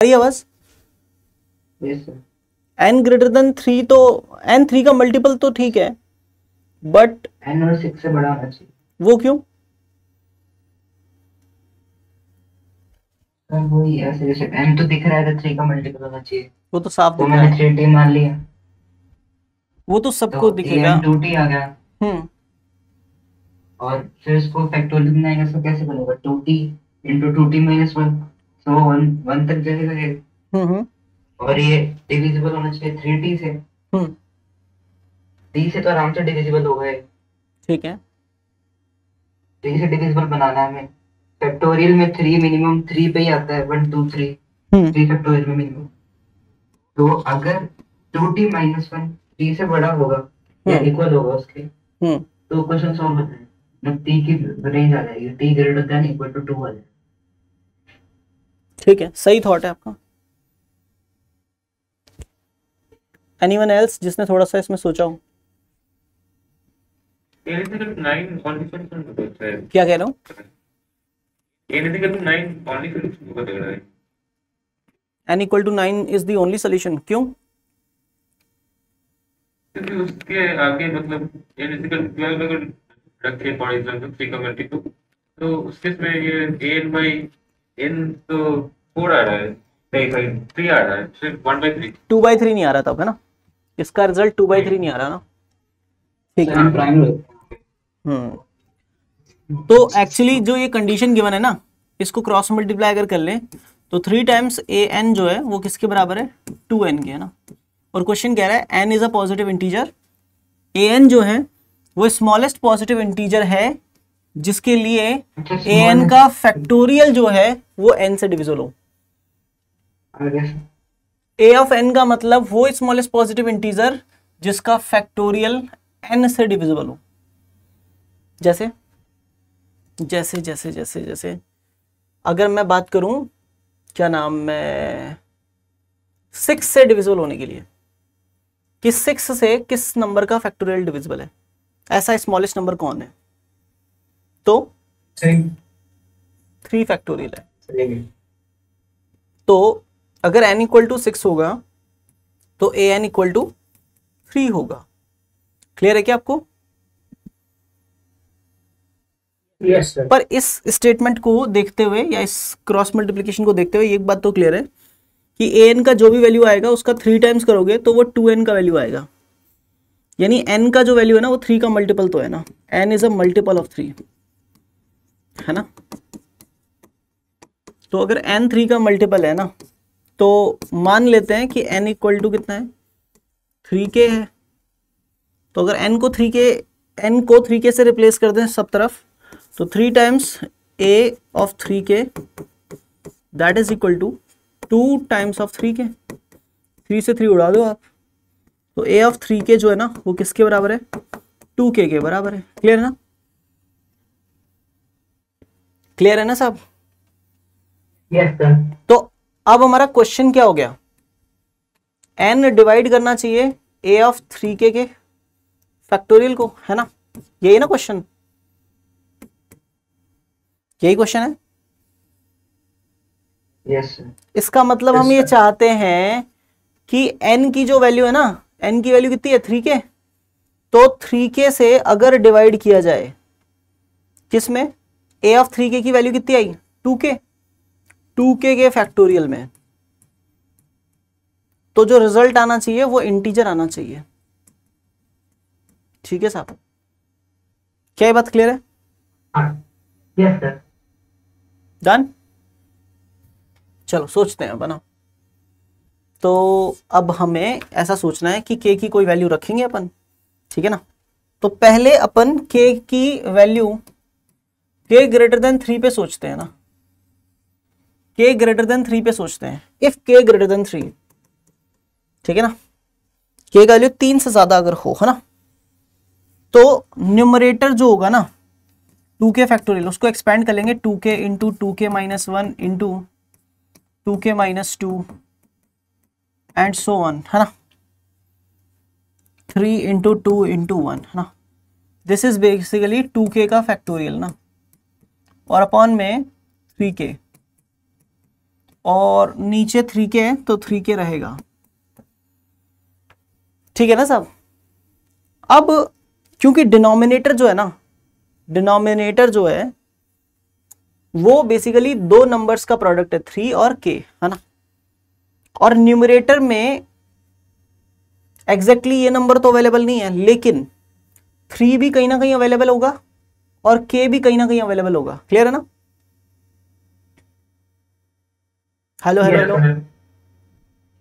रही आवाज? Yes sir. n greater than 3 तो n 3 का मल्टीपल तो ठीक है, बट n और 6 से बड़ा होना चाहिए। वो क्यों? सर वही ऐसे जैसे n तो दिख रहा है तो 3 का मल्टीपल होना चाहिए, वो तो साफ तो दिख रहा मैंने है, 3t मान लिया, वो तो तो सबको दिखेगा। an 2t आ गया। हम्म और फिर इसको फैक्टोरियल बनाएंगे तो कैसे बनेगा? 2t इंटू 2t माइनस 1, तो 1 तक जाएगा ये। हम्म और ये डिविजिबल होना चाहिए 3t से। हम्म 3 से तो आराम से डिविजिबल हो गए। ठीक है। 3 से डिविजिबल बनाना है हमें। फैक्टोरियल में 3 मिनिमम 3 पे ही आता है, 1 2 3, हम्म 3 फैक्टोरियल में मिनिमम। तो अगर 2t माइनस 1 3 से बड़ा होगा या हम्म इक्वल होगा उसके, हम्म तो क्वेश्चन सॉल्व होता है। मतलब t की रेंज आ जाएगी, t greater than equal to 2 आ जाएगा। ठीक है, सही थॉट है आपका। एनीवन एल्स जिसने थोड़ा सा इसमें सोचा हो? क्या कह रहा हूँ? n equal to 9 is the only solution, क्यों? क्योंकि उसके आगे मतलब n=12 अगर रखे फॉर एग्जांपल 3 का मल्टीपल, तो उसके इसमें ये an तो 4 आ रहा है, नहीं सॉरी 3 आ रहा है, सिर्फ 1/3। 2/3 नहीं आ रहा था, है ना? इसका रिजल्ट 2/3 नहीं आ रहा ना। ठीक है। प्राइम तो एक्चुअली जो ये कंडीशन गिवन है ना, इसको क्रॉस मल्टीप्लाई अगर कर लें तो 3 टाइम्स an जो है वो किसके बराबर है? 2n के, है ना? और क्वेश्चन कह रहा है n is a positive integer, an जो है वो स्मॉलेस्ट पॉजिटिव इंटीजर है जिसके लिए an का फैक्टोरियल जो है वो n से डिविजिबल हो। a ऑफ n का मतलब वो स्मॉलेस्ट पॉजिटिव इंटीजर जिसका फैक्टोरियल n से डिविजिबल हो। जैसे जैसे जैसे जैसे जैसे अगर मैं बात करूं, क्या नाम, मैं 6 से डिविजिबल होने के लिए, कि 6 से किस नंबर का फैक्टोरियल डिविजिबल है, ऐसा स्मॉलेस्ट नंबर कौन है? तो 3 फैक्टोरियल है। तो अगर n इक्वल टू 6 होगा तो an इक्वल टू 3 होगा। क्लियर है क्या आपको? Yes sir. पर इस स्टेटमेंट को देखते हुए या इस क्रॉस मल्टीप्लिकेशन को देखते हुए एक बात तो क्लियर है कि an का जो भी वैल्यू आएगा उसका 3 टाइम्स करोगे तो वो 2n का वैल्यू आएगा। यानी n का जो वैल्यू है ना वो 3 का मल्टीपल तो है ना, n is a multiple of 3, है ना? तो अगर n 3 का मल्टीपल है ना, तो मान लेते हैं कि n इक्वल टू कितना है? 3k है। तो अगर n को 3k से रिप्लेस कर दें सब तरफ, तो 3 times a of 3k that is equal to 2 times of 3k। 3 से 3 उड़ा दो आप, तो a ऑफ 3k जो है ना वो किसके बराबर है? 2k के बराबर है। क्लियर है ना? क्लियर है ना साहब? Yes sir. तो अब हमारा क्वेश्चन क्या हो गया? n डिवाइड करना चाहिए a ऑफ 3k के फैक्टोरियल को, है ना? यही ना क्वेश्चन? यही क्वेश्चन है। Yes sir. इसका मतलब हम ये चाहते हैं कि n की जो वैल्यू है ना, n की वैल्यू कितनी है? 3k। तो 3k से अगर डिवाइड किया जाए किसमें? a ऑफ 3k की वैल्यू कितनी आई? 2k। 2k के फैक्टोरियल में, तो जो रिजल्ट आना चाहिए वो इंटीजर आना चाहिए। ठीक है साहब? क्या ये बात क्लियर है? Yes sir. डन? चलो सोचते हैं बनाओ। तो अब हमें ऐसा सोचना है कि k की कोई वैल्यू रखेंगे अपन, ठीक है ना? तो पहले अपन k की वैल्यू k ग्रेटर देन 3 पे सोचते हैं ना, k ग्रेटर देन 3 पे सोचते हैं। इफ k ग्रेटर देन 3, ठीक है ना, k का वैल्यू 3 से ज्यादा अगर हो, है ना, तो न्यूमरेटर जो होगा ना 2k फैक्टोरियल, उसको एक्सपेंड कर लेंगे 2k into 2k minus 1 into 2k minus 2 and so on, है ना? 3 इंटू 2 इंटू 1, है ना? दिस इज बेसिकली 2k का फैक्टोरियल ना, और अपॉन में 3k, और नीचे 3k है तो 3k रहेगा, ठीक है ना साहब। अब क्योंकि डिनोमिनेटर जो है ना, डिनोमिनेटर जो है वो बेसिकली दो नंबर्स का प्रोडक्ट है, 3 और k, है ना। और न्यूमरेटर में एग्जैक्टली ये नंबर तो अवेलेबल नहीं है, लेकिन 3 भी कहीं ना कहीं अवेलेबल होगा और k भी कहीं ना कहीं अवेलेबल होगा। क्लियर है ना? Hello hello hello.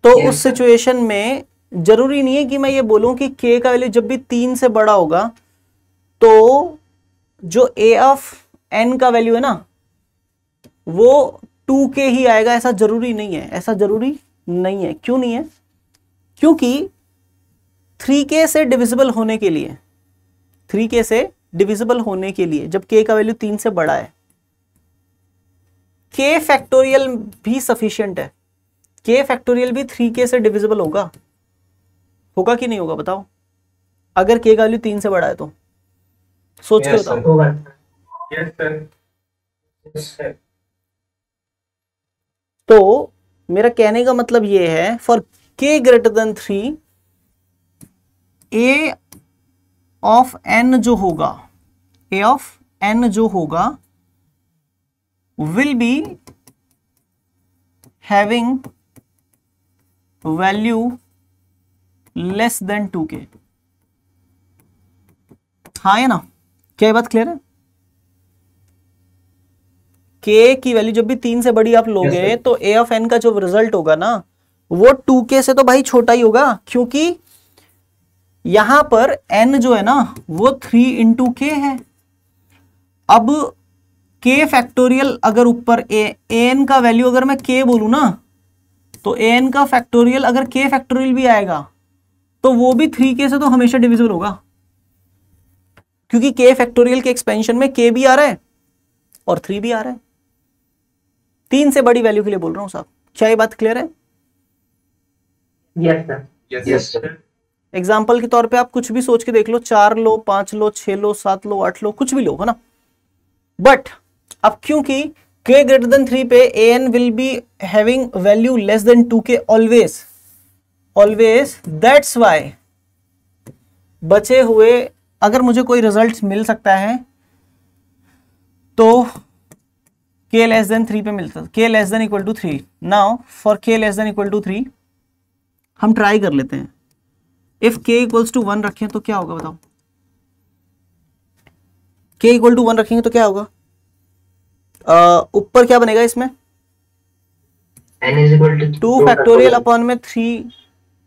तो उस सिचुएशन में जरूरी नहीं है कि मैं ये बोलूं कि k का वैल्यू जब भी 3 से बड़ा होगा तो जो a ऑफ n का वैल्यू है ना वो 2k ही आएगा, ऐसा जरूरी नहीं है, ऐसा जरूरी नहीं है। क्यों नहीं है? क्योंकि 3k से डिविजिबल होने के लिए, 3k से डिविजिबल होने के लिए जब k का वैल्यू 3 से बड़ा है, k फैक्टोरियल भी सफिशिएंट है। k फैक्टोरियल भी 3k से डिविजिबल होगा, होगा कि नहीं होगा बताओ? अगर k का वैल्यू 3 से बड़ा है तो सोच के बताओ। तो मेरा कहने का मतलब ये है, for k greater than 3 a of n जो होगा, a ऑफ n जो होगा will be having value less than 2k। हाँ है ना? क्या ये बात क्लियर है? k की वैल्यू जब भी 3 से बड़ी आप लोगे तो a ऑफ n का जो रिजल्ट होगा ना वो 2k से तो भाई छोटा ही होगा, क्योंकि यहां पर n जो है ना वो 3 इंटू k है। अब k फैक्टोरियल अगर ऊपर an का वैल्यू अगर मैं k बोलूं ना तो an का फैक्टोरियल अगर k फैक्टोरियल भी आएगा तो वो भी 3k से तो हमेशा डिविजिबल होगा, क्योंकि k फैक्टोरियल के एक्सपेंशन में k भी आ रहा है और 3 भी आ रहा है। 3 से बड़ी वैल्यू के लिए बोल रहा हूं साहब। क्या ये बात क्लियर है? Yes sir, yes sir. Example के तौर पे आप कुछ भी सोच के देख लो, 4 लो, 5 लो, 6 लो, 7 लो, 8 लो, कुछ भी लो, है ना। बट अब क्योंकि k ग्रेटर देन 3 पे an will be having value less than 2k always, always, that's why बचे हुए अगर मुझे कोई रिजल्ट मिल सकता है तो k लेस देन 3 पे मिलता है, k less than equal to 3। Now for k less than equal to 3 हम ट्राई कर लेते हैं। इफ k इक्वल्स टू 1 रखें तो क्या होगा बताओ? k इक्वल टू 1 रखेंगे तो क्या होगा? ऊपर क्या बनेगा इसमें? n is equal to 2 factorial upon में 3,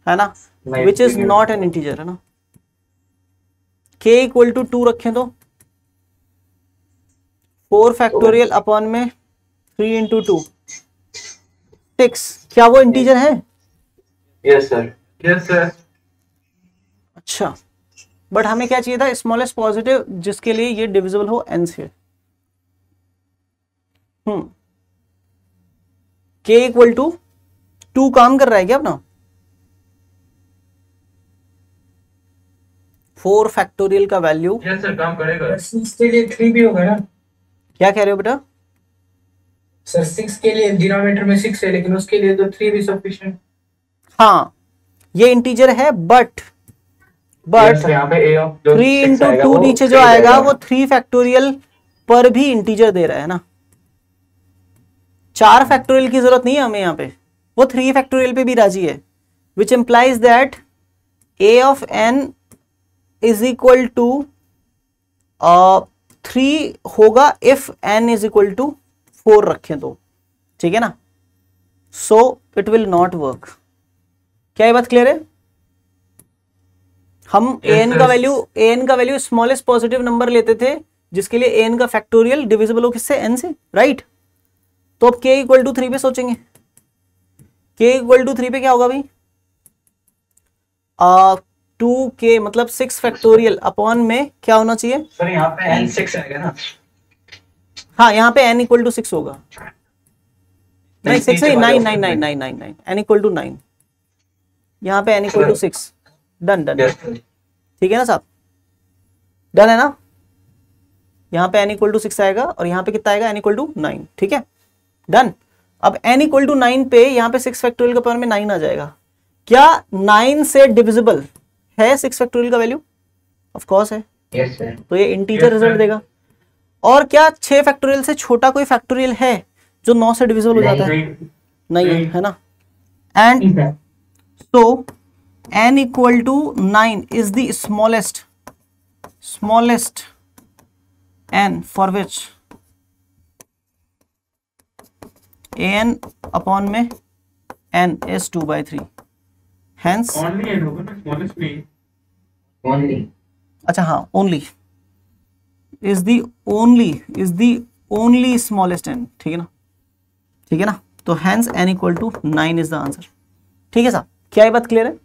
है ना, which is not an integer, है ना। k इक्वल टू 2 रखें तो 4 फैक्टोरियल अपॉन में 3 इंटू 2 6, क्या वो इंटीजर है? Yes sir, yes sir. अच्छा, बट हमें क्या चाहिए था? स्मॉलेस्ट पॉजिटिव जिसके लिए ये डिविजिबल हो n से। k इक्वल टू 2 काम कर रहा है क्या अपना? 4 फैक्टोरियल का वैल्यू, यस सर, काम करेगा। 6 के लिए 3 भी होगा ना क्या कह रहे हो बेटा? सर? 6 के लिए डिनोमिनेटर में 6 है लेकिन उसके लिए तो 3 भी सफिशिएंट। हाँ ये इंटीजर है, बट यहाँ पे a ऑफ 3 इंटू 2 नीचे जो आएगा वो 3 फैक्टोरियल पर भी इंटीजर दे रहा है ना। 4 फैक्टोरियल की जरूरत नहीं है हमें यहाँ पे, वो 3 फैक्टोरियल पे भी राजी है, which implies that a of n is equal to 3 होगा if n is equal to 4 रखें तो, ठीक है ना। So it will not work. क्या ये बात क्लियर है? हम an का वैल्यू स्मॉलेस्ट पॉजिटिव नंबर लेते थे जिसके लिए an का फैक्टोरियल डिविजिबल हो किससे? n से, राइट। तो अब k इक्वल टू 3 पे सोचेंगे। k इक्वल टू 3 पे क्या होगा भाई? 2k मतलब 6 फैक्टोरियल अपॉन में क्या होना चाहिए? सर यहाँ पे n 6 आएगा ना। हाँ यहाँ पे n इक्वल टू 6 होगा, नहीं 6 है, 9 n इक्वल टू 9, यहाँ पे n equal to 6। Done done, ठीक है ना साहब? डन है ना? यहाँ पे n इक्वल टू 6 आएगा और यहाँ पे कितना आएगा? n इक्वल टू 9, ठीक है, डन। अब n इक्वल टू 9 पे यहाँ पे 6 फैक्टोरियल का पावर में 9 आ जाएगा। क्या 9 से डिविजिबल है 6 फैक्टोरियल का वैल्यू? ऑफ कोर्स है, यस सर। तो ये इंटीजर Yes, रिजल्ट sir. देगा। और क्या 6 फैक्टोरियल से छोटा कोई फैक्टोरियल है जो 9 से डिविजिबल हो जाता है? नहीं, नहीं है, नहीं। है ना। And sir so n equal to 9 is the smallest n for which an upon में n is 2/3, hence only n होगा ना, smallest नहीं। ओनली। अच्छा हाँ, only is the only smallest n, ठीक है ना, ठीक है ना। तो hence n equal to 9 is the answer। ठीक है साहब, क्या ये बात क्लियर है?